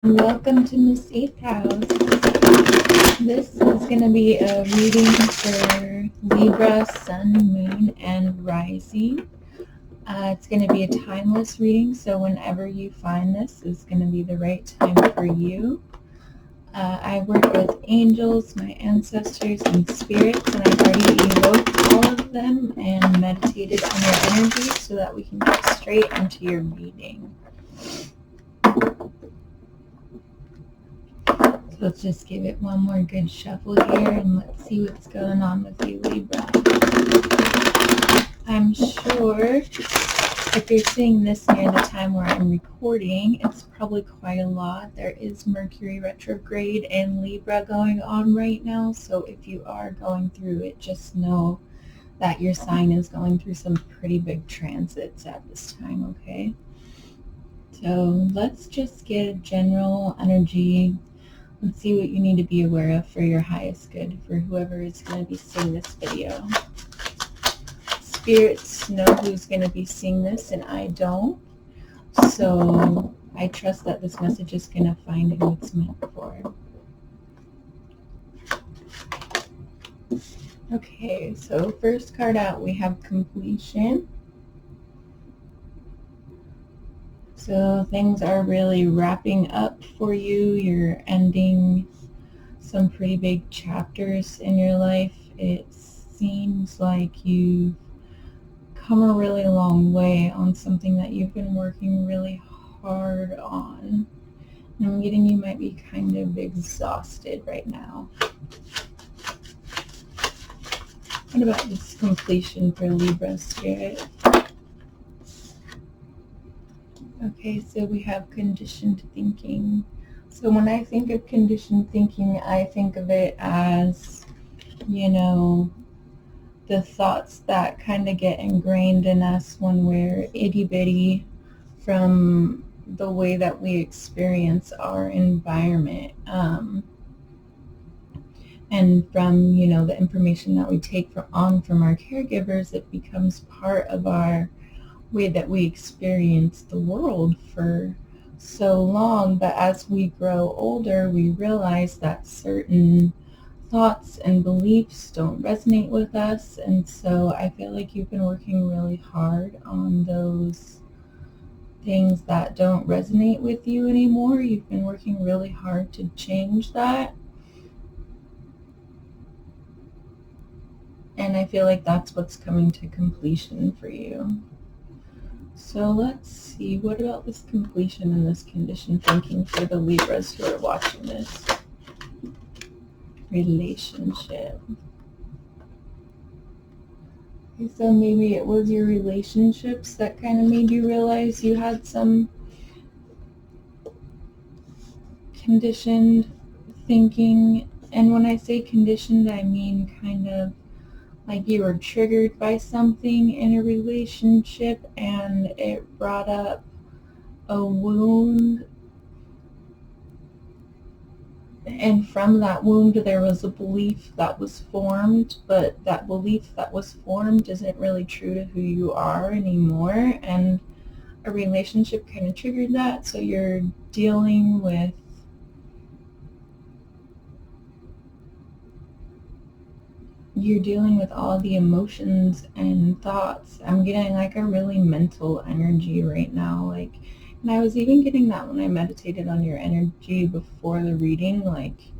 Welcome to Miss 8th House. This is going to be a reading for Libra, Sun, Moon, and Rising. It's going to be a timeless reading, so whenever you find this is going to be the right time for you. I work with angels, my ancestors, and spirits, and I've already evoked all of them and meditated on your energy so that we can get straight into your reading. Let's just give it one more good shuffle here and let's see what's going on with you, Libra. I'm sure if you're seeing this near the time where I'm recording, it's probably quite a lot. There is Mercury retrograde and Libra going on right now, so if you are going through it, just know that your sign is going through some pretty big transits at this time, okay? So let's just get a general energy. Let's see what you need to be aware of for your highest good for whoever is going to be seeing this video. Spirits know who's going to be seeing this and I don't. So I trust that this message is going to find who it's meant for. Okay, so first card out we have completion. So things are really wrapping up for you. You're ending some pretty big chapters in your life. It seems like you've come a really long way on something that you've been working really hard on. And I'm getting you might be kind of exhausted right now. What about this completion for Libra spirit? Okay, so we have conditioned thinking. So when I think of conditioned thinking, I think of it as, the thoughts that kind of get ingrained in us when we're itty-bitty from the way that we experience our environment. And from, the information that we take from our caregivers, it becomes part of our way that we experience the world for so long. But as we grow older, we realize that certain thoughts and beliefs don't resonate with us. And so I feel like you've been working really hard on those things that don't resonate with you anymore. You've been working really hard to change that. And I feel like that's what's coming to completion for you. So let's see, what about this completion and this conditioned thinking for the Libras who are watching this? Relationship. Okay, so maybe it was your relationships that kind of made you realize you had some conditioned thinking. And when I say conditioned, I mean kind of like you were triggered by something in a relationship and it brought up a wound, and from that wound there was a belief that was formed, but that belief that was formed isn't really true to who you are anymore, and a relationship kind of triggered that, so you're dealing with all the emotions and thoughts. I'm getting like a really mental energy right now, and I was even getting that when I meditated on your energy before the reading. Like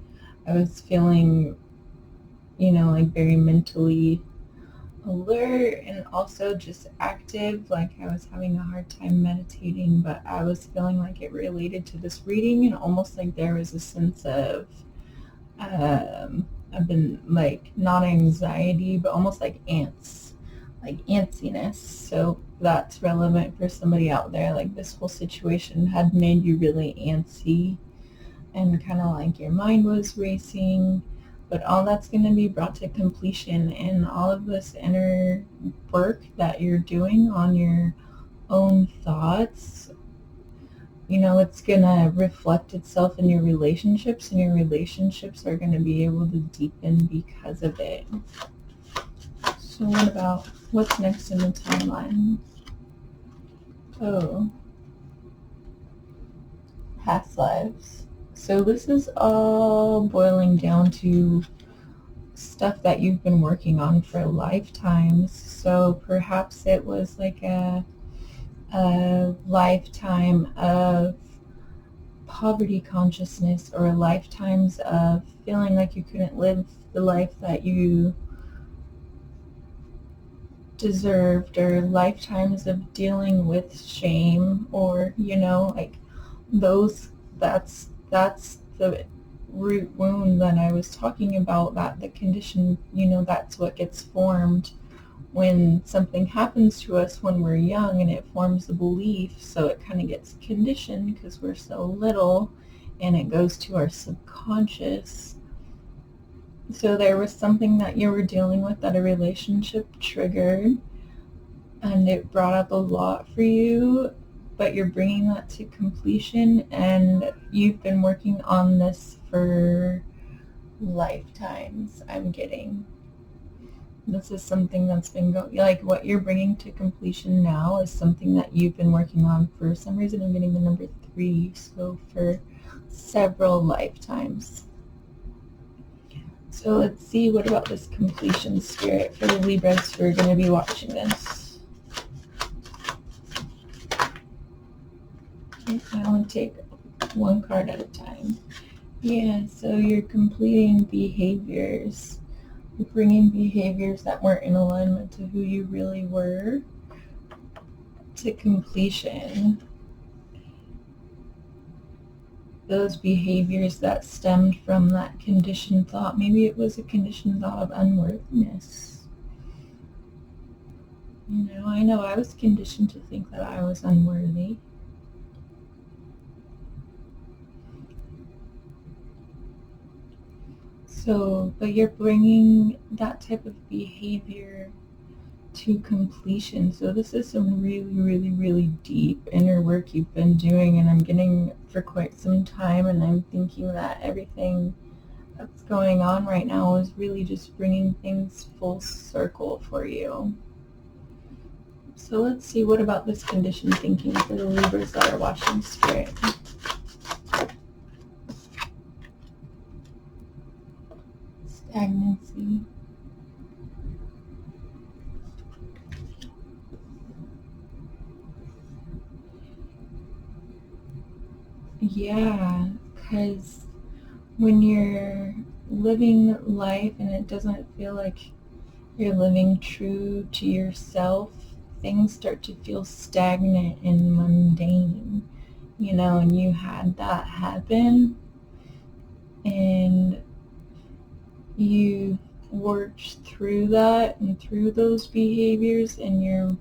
I was feeling, like very mentally alert and also just active. Like I was having a hard time meditating, but I was feeling like it related to this reading, and almost like there was a sense of I've been like not anxiety, but almost like antsiness. So that's relevant for somebody out there. Like this whole situation had made you really antsy and kind of like your mind was racing, but all that's going to be brought to completion, and all of this inner work that you're doing on your own thoughts, it's going to reflect itself in your relationships, and your relationships are going to be able to deepen because of it. So what about what's next in the timeline? Oh, past lives. So this is all boiling down to stuff that you've been working on for lifetimes. So perhaps it was like a lifetime of poverty consciousness, or lifetimes of feeling like you couldn't live the life that you deserved, or lifetimes of dealing with shame, or like those that's the root wound that I was talking about, that the condition, that's what gets formed when something happens to us when we're young, and it forms the belief. So it kind of gets conditioned because we're so little, and it goes to our subconscious. So there was something that you were dealing with that a relationship triggered, and it brought up a lot for you, but you're bringing that to completion, and you've been working on this for lifetimes, I'm getting. This is something that's been like what you're bringing to completion now is something that you've been working on for some reason. I'm getting the number 3, so for several lifetimes. So let's see, what about this completion spirit for the Libras who are going to be watching this? Okay, I want to take one card at a time. Yeah, so you're completing behaviors. You're bringing behaviors that weren't in alignment to who you really were to completion. Those behaviors that stemmed from that conditioned thought. Maybe it was a conditioned thought of unworthiness. I know I was conditioned to think that I was unworthy. So, but you're bringing that type of behavior to completion. So this is some really, really, really deep inner work you've been doing, and I'm getting for quite some time, and I'm thinking that everything that's going on right now is really just bringing things full circle for you. So let's see, what about this conditioned thinking for the Libras that are watching Spirit? Stagnancy. Yeah, because when you're living life and it doesn't feel like you're living true to yourself, things start to feel stagnant and mundane, and you had that happen, and you worked through that and through those behaviors, and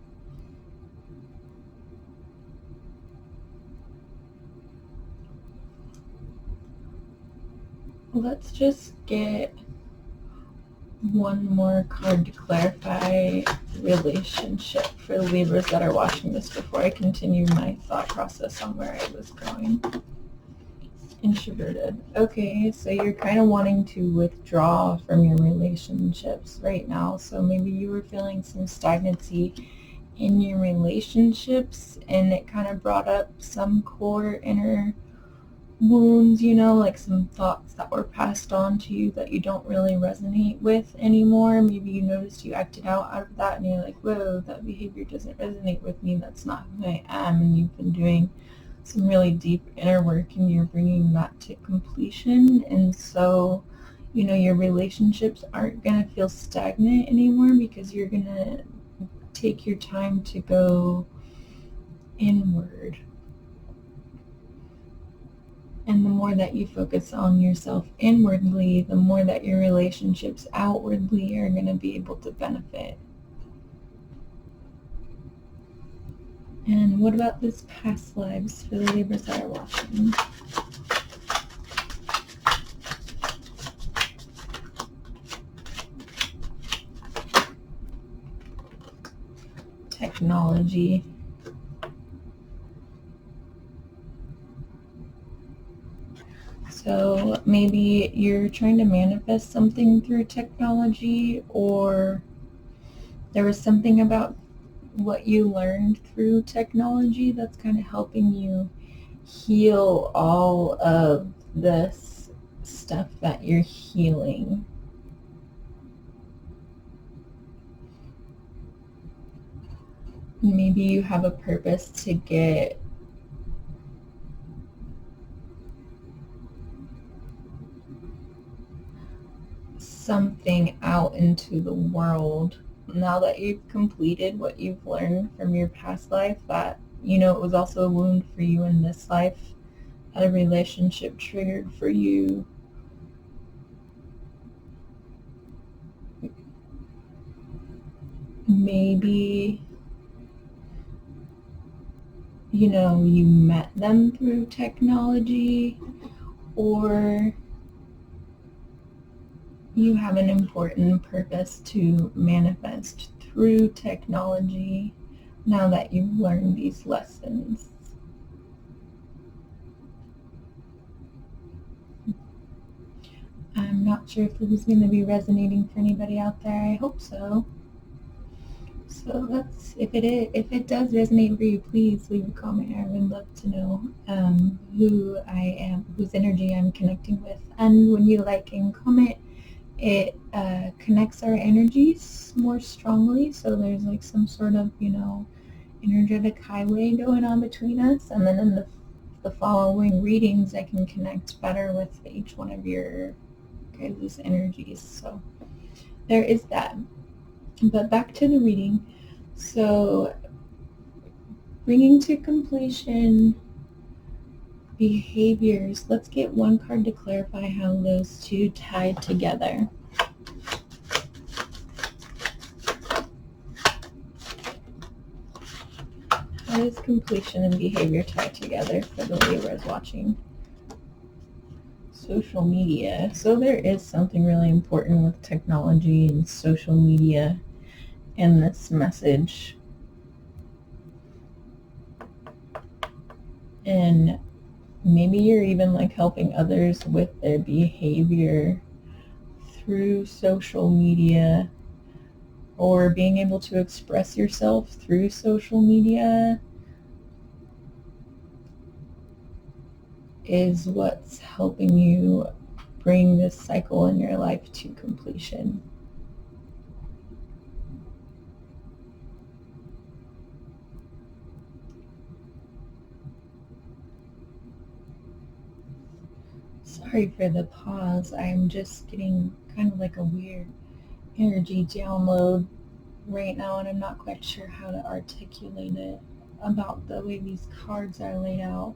let's just get one more card to clarify relationship for the Libras that are watching this before I continue my thought process on where I was going. Introverted. Okay, so you're kind of wanting to withdraw from your relationships right now. So maybe you were feeling some stagnancy in your relationships, and it kind of brought up some core inner wounds, like some thoughts that were passed on to you that you don't really resonate with anymore. Maybe you noticed you acted out of that, and you're like, whoa, that behavior doesn't resonate with me. That's not who I am. And you've been doing some really deep inner work, and you're bringing that to completion. And so, your relationships aren't going to feel stagnant anymore, because you're going to take your time to go inward. And the more that you focus on yourself inwardly, the more that your relationships outwardly are going to be able to benefit. And what about this past lives for the Libras that are watching? Technology. So maybe you're trying to manifest something through technology, or there was something about what you learned through technology that's kind of helping you heal all of this stuff that you're healing. Maybe you have a purpose to get something out into the world now that you've completed what you've learned from your past life, that, you know, it was also a wound for you in this life, that a relationship triggered for you. Maybe, you know, you met them through technology, or you have an important purpose to manifest through technology now that you've learned these lessons. I'm not sure if this is going to be resonating for anybody out there. I hope so. So let's, if it does resonate for you, please leave a comment. I would love to know who I am, whose energy I'm connecting with. And when you like and comment, it connects our energies more strongly. So there's like some sort of, you know, energetic highway going on between us. And then in the following readings, I can connect better with each one of your guys' energies. So there is that. But back to the reading. So bringing to completion behaviors. Let's get one card to clarify how those two tie together. How does completion and behavior tie together for the Libras watching? Social media. So there is something really important with technology and social media in this message. And maybe you're even like helping others with their behavior through social media, or being able to express yourself through social media is what's helping you bring this cycle in your life to completion. Sorry for the pause. I'm just getting kind of like a weird energy download right now, and I'm not quite sure how to articulate it about the way these cards are laid out.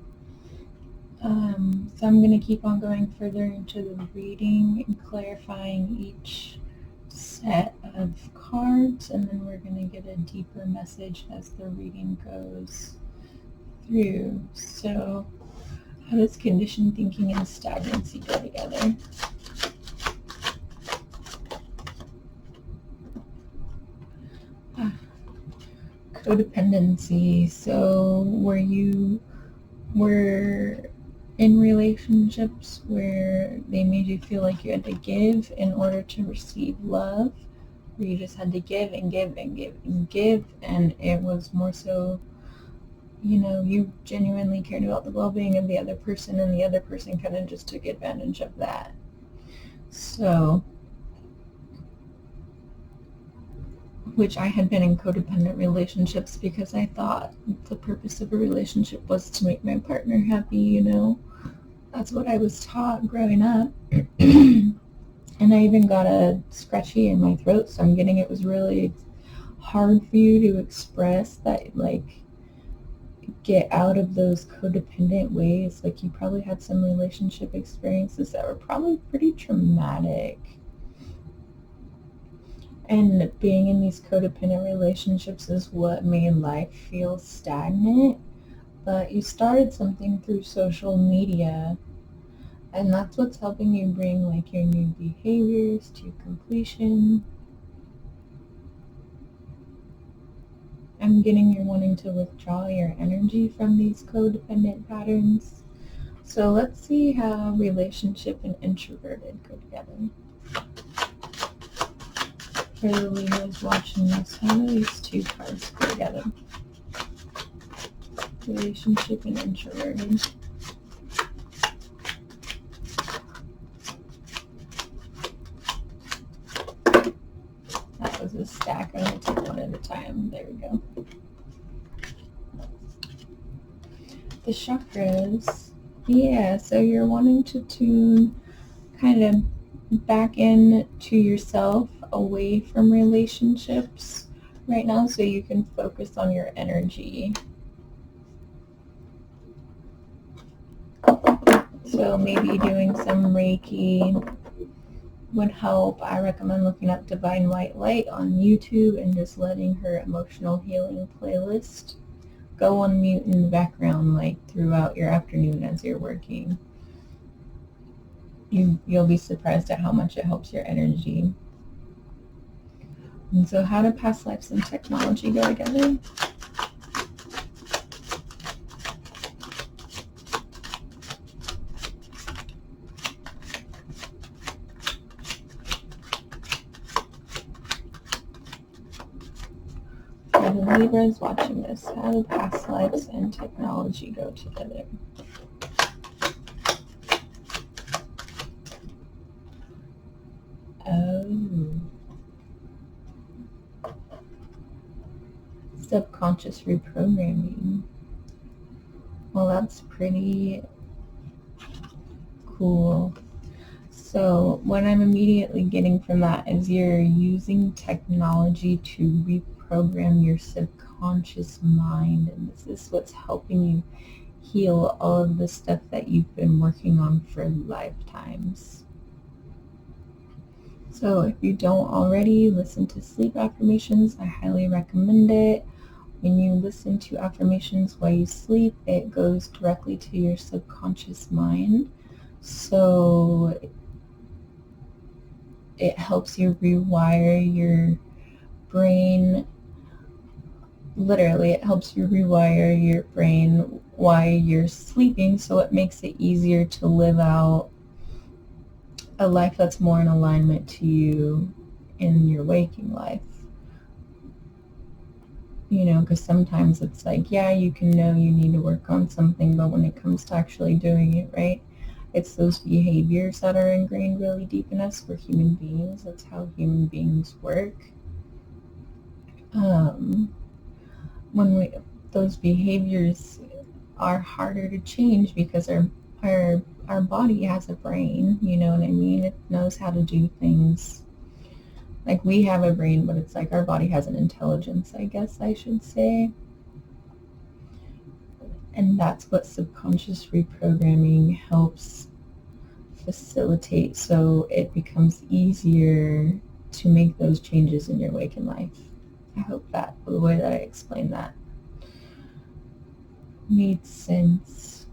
So I'm going to keep on going further into the reading and clarifying each set of cards, and then we're going to get a deeper message as the reading goes through. So how does conditioned thinking and stagnancy go together? Codependency. So were in relationships where they made you feel like you had to give in order to receive love, where you just had to give and give and give and give, and it was more so, you know, you genuinely cared about the well-being of the other person, and the other person kind of just took advantage of that. So, which I had been in codependent relationships because I thought the purpose of a relationship was to make my partner happy, you know. That's what I was taught growing up. And I even got a scratchy in my throat, so I'm getting it was really hard for you to express that, like, get out of those codependent ways. Like, you probably had some relationship experiences that were probably pretty traumatic. And being in these codependent relationships is what made life feel stagnant. But you started something through social media, and that's what's helping you bring like your new behaviors to completion. I'm getting you're wanting to withdraw your energy from these codependent patterns. So let's see how relationship and introverted go together. For the Libras watching this, how do these two cards go together? Relationship and introverted. time. There we go. The chakras. Yeah, so you're wanting to tune kind of back in to yourself, away from relationships right now, so you can focus on your energy. So maybe doing some Reiki would help. I recommend looking up Divine White Light on YouTube and just letting her emotional healing playlist go on mute in the background, like throughout your afternoon as you're working. You'll be surprised at how much it helps your energy. And so how do past lives and technology go together? For the Libras watching this, how do past lives and technology go together? Oh. Subconscious reprogramming. Well, that's pretty cool. So what I'm immediately getting from that is you're using technology to reprogram your subconscious mind, and this is what's helping you heal all of the stuff that you've been working on for lifetimes. So if you don't already listen to sleep affirmations, I highly recommend it. When you listen to affirmations while you sleep, it goes directly to your subconscious mind. So it helps you rewire your brain. Literally, it helps you rewire your brain while you're sleeping, so it makes it easier to live out a life that's more in alignment to you in your waking life. You know, because sometimes it's like, yeah, you can know you need to work on something, but when it comes to actually doing it, right, it's those behaviors that are ingrained really deep in us. We're human beings. That's how human beings work. Those behaviors are harder to change because our body has a brain, you know what I mean? It knows how to do things. Like we have a brain, but it's like our body has an intelligence, I guess I should say. And that's what subconscious reprogramming helps facilitate, so it becomes easier to make those changes in your waking life. I hope that the way that I explained that made sense.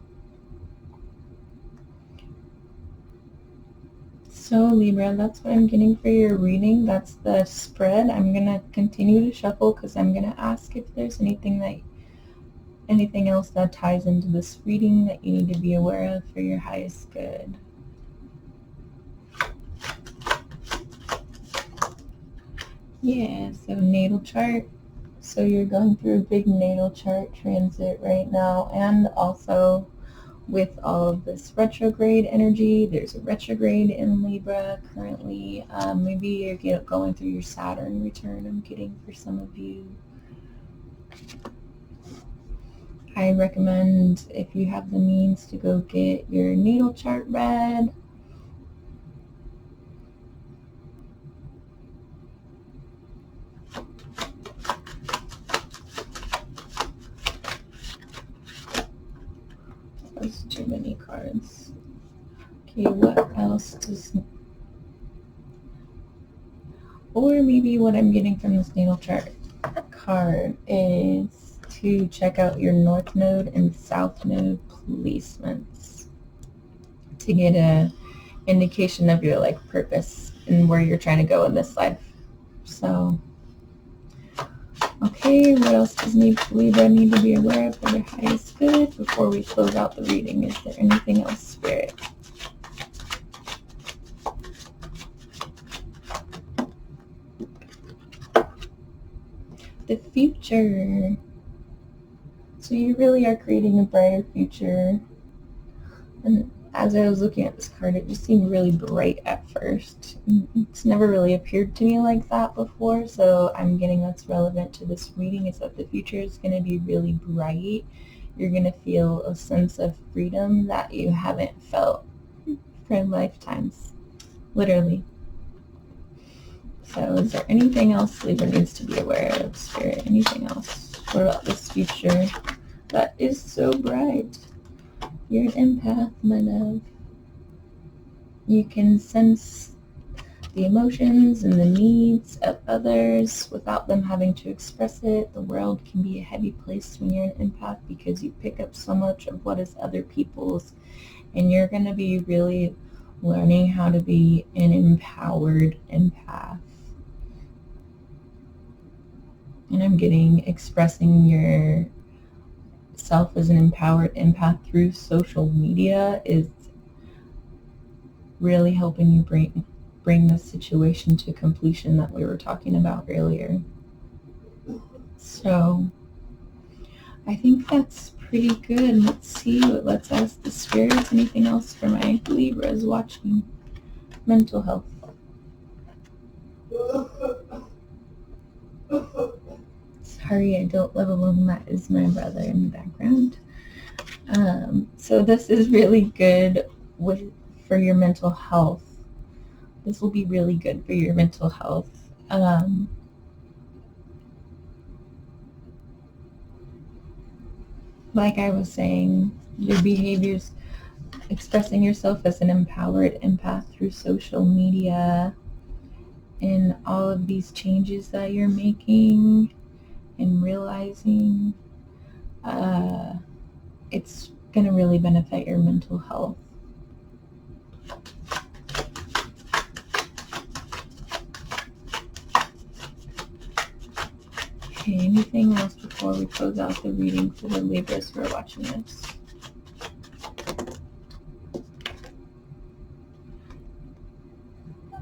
So Libra, that's what I'm getting for your reading. That's the spread. I'm going to continue to shuffle because I'm going to ask if there's anything else that ties into this reading that you need to be aware of for your highest good. Yeah, so natal chart. So you're going through a big natal chart transit right now, and also with all of this retrograde energy. There's a retrograde in Libra currently. Maybe you're going through your Saturn return, I'm getting for some of you. I recommend, if you have the means, to go get your natal chart read. That's too many cards. Okay, what else does... Or maybe what I'm getting from this natal chart card is to check out your North Node and South Node placements to get a indication of your purpose and where you're trying to go in this life. So, okay, what else does Libra need to be aware of for their highest good before we close out the reading? Is there anything else, Spirit? The future. So you really are creating a brighter future. And as I was looking at this card, it just seemed really bright at first. It's never really appeared to me like that before, so I'm getting that's relevant to this reading, is that the future is going to be really bright. You're going to feel a sense of freedom that you haven't felt for lifetimes, literally. So is there anything else Libra needs to be aware of, Spirit? Anything else? What about this future that is so bright? You're an empath, my love. You can sense the emotions and the needs of others without them having to express it. The world can be a heavy place when you're an empath because you pick up so much of what is other people's, and you're going to be really learning how to be an empowered empath. And I'm getting expressing yourself as an empowered empath through social media is really helping you bring the situation to completion that we were talking about earlier. So I think that's pretty good. Let's see. Let's ask the spirits. Anything else for my Libras watching? Mental health. Sorry, I don't live alone. That is my brother in the background. So this is really good for your mental health. This will be really good for your mental health. Like I was saying, your behaviors, expressing yourself as an empowered empath through social media, and all of these changes that you're making and realizing, it's going to really benefit your mental health. Okay, anything else before we close out the reading for the Libras who are watching this?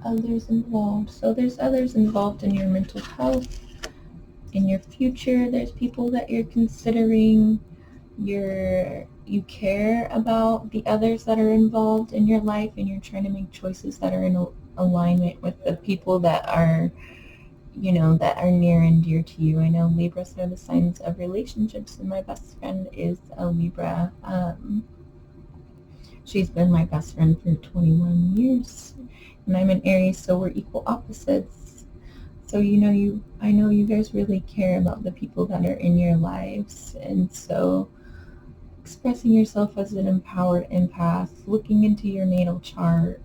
Others involved. So there's others involved in your mental health, in your future. There's people that you're considering. You care about the others that are involved in your life, and you're trying to make choices that are in alignment with the people that are, that are near and dear to you. I know Libras are the signs of relationships, and my best friend is a Libra. She's been my best friend for 21 years, and I'm an Aries, so we're equal opposites. So I know you guys really care about the people that are in your lives, and so expressing yourself as an empowered empath, looking into your natal chart,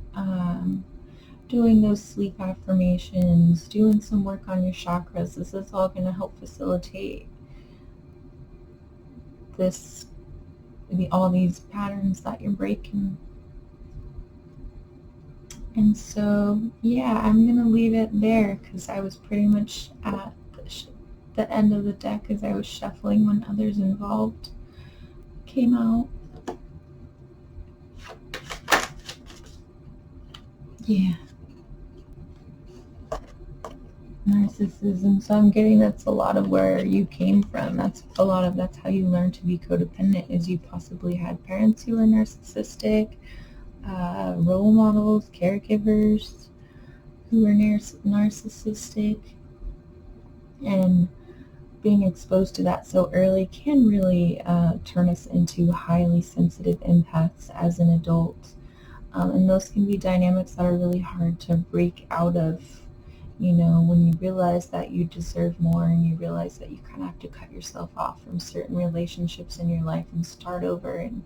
doing those sleep affirmations, doing some work on your chakras. This is all going to help facilitate all these patterns that you're breaking. And so, yeah, I'm going to leave it there because I was pretty much at the end of the deck as I was shuffling when others involved came out. Yeah. Narcissism. So I'm getting that's a lot of where you came from. That's how you learn to be codependent, is you possibly had parents who were narcissistic, role models, caregivers who were narcissistic, and being exposed to that so early can really turn us into highly sensitive empaths as an adult. And those can be dynamics that are really hard to break out of, when you realize that you deserve more, and you realize that you kind of have to cut yourself off from certain relationships in your life and start over. And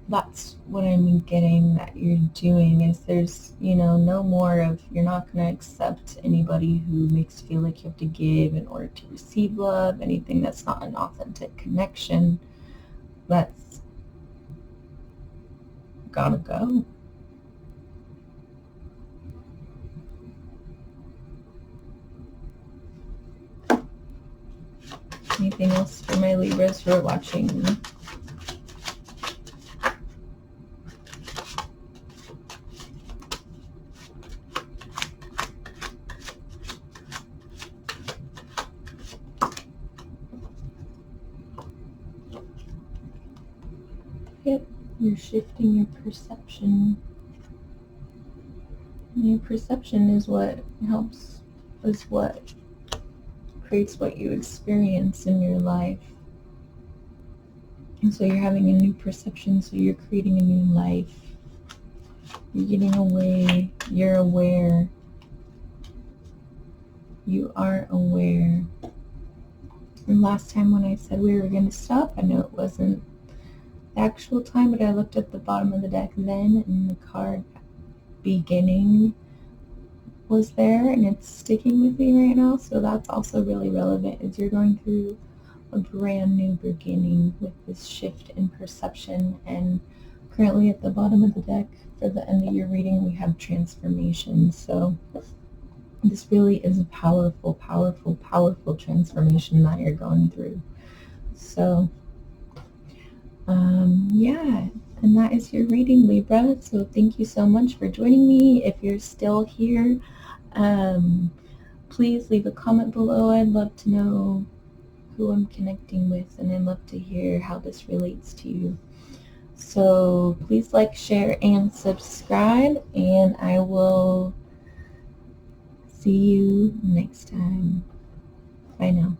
that's what I'm getting that you're doing, is there's, no more of, you're not going to accept anybody who makes you feel like you have to give in order to receive love, anything that's not an authentic connection. That's gotta go. Anything else for my Libras who are watching? Yep. You're shifting your perception. Your perception is what creates what you experience in your life. And so you're having a new perception, so you're creating a new life. You're getting away, you're aware. You are aware. And last time when I said we were going to stop, I know it wasn't the actual time, but I looked at the bottom of the deck then, and the card beginning was there, and it's sticking with me right now. So that's also really relevant, is you're going through a brand new beginning with this shift in perception. And currently at the bottom of the deck for the end of your reading, we have transformation. So this really is a powerful, powerful, powerful transformation that you're going through. So, yeah, and that is your reading, Libra. So thank you so much for joining me. If you're still here, please leave a comment below. I'd love to know who I'm connecting with, and I'd love to hear how this relates to you. So please like, share, and subscribe, and I will see you next time. Bye now.